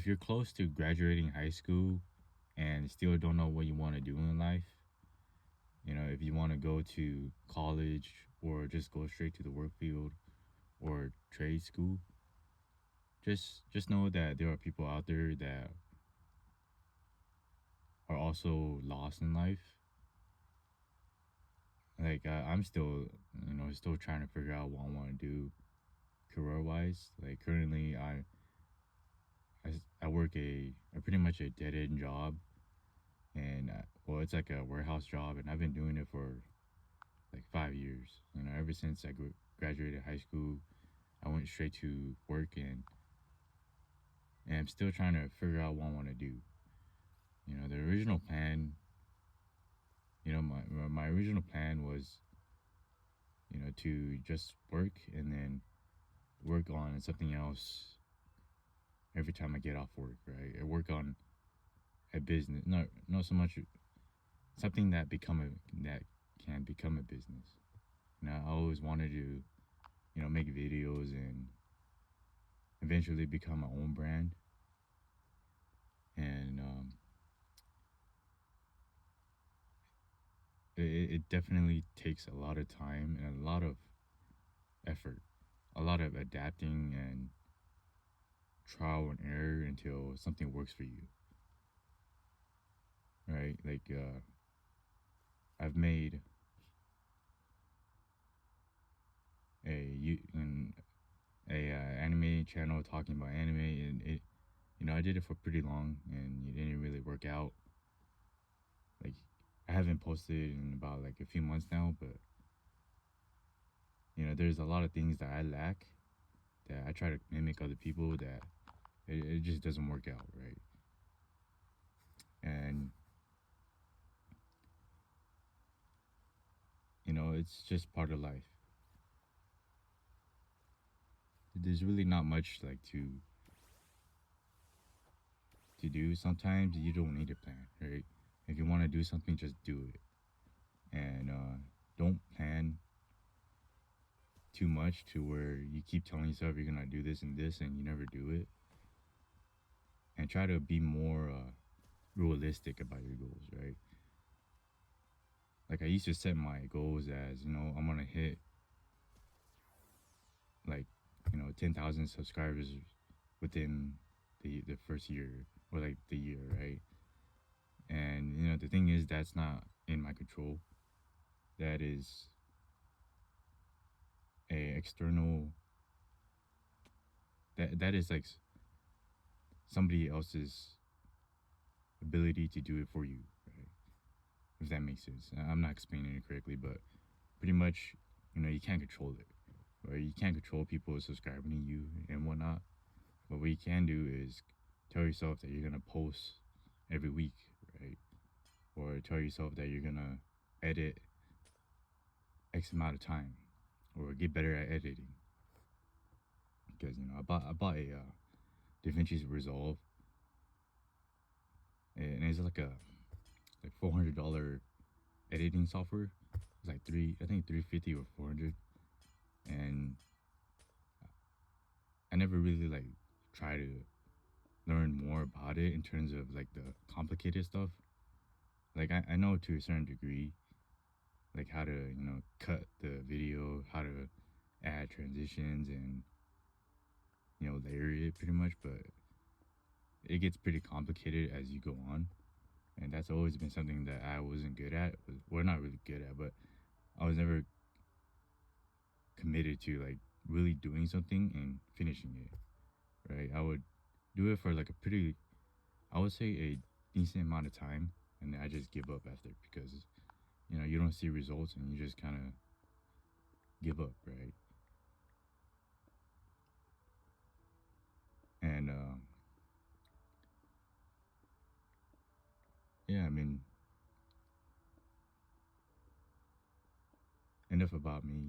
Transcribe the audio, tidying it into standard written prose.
if you're close to graduating high school and still don't know what you want to do in life, if you want to go to college or just go straight to the work field or trade school, just know that there are people out there that are also lost in life. Like I'm still, still trying to figure out what I want to do career wise. Like currently, I work a pretty much a dead end job, and well, it's like a warehouse job, and I've been doing it for like 5 years. Ever since I graduated high school, I went straight to work, and I'm still trying to figure out what I want to do. The original plan, my original plan was, to just work and then work on something else every time I get off work, right? I work on a business, not so much something that can become a business. I always wanted to, make videos and eventually become my own brand. And it definitely takes a lot of time and a lot of effort, a lot of adapting and trial and error until something works for you, right? Like I've made an anime channel talking about anime, and I did it for pretty long, and it didn't really work out. Like I haven't posted in about like a few months now, but there's a lot of things that I lack that I try to mimic other people that it just doesn't work out, right? And it's just part of life. There's really not much like to do. Sometimes you don't need a plan, right? If you want to do something, just do it, and don't plan too much to where you keep telling yourself you're gonna do this and this and you never do it. And try to be more realistic about your goals, right? Like I used to set my goals as, I'm gonna hit like 10,000 subscribers within the first year or like the year, right? And the thing is, that's not in my control. That is a external, that is like somebody else's ability to do it for you, right? If that makes sense. I'm not explaining it correctly, but pretty much, you can't control it, right? You can't control people subscribing to you and whatnot. But what you can do is tell yourself that you're gonna post every week, right? Or tell yourself that you're gonna edit X amount of time, or get better at editing. Because I bought a DaVinci Resolve, and it's like a $400 editing software. It's like I think 350 or 400, and I never really like try to learn more about it in terms of like the complicated stuff. Like I know to a certain degree, like how to cut the video, how to add transitions and layer it pretty much, but it gets pretty complicated as you go on, and that's always been something that I wasn't good at. Well, not really good at, but I was never committed to like really doing something and finishing it, right? I would do it for like I would say a decent amount of time, and then I just give up after because you don't see results and you just kind of give up, right? And yeah, I mean, enough about me.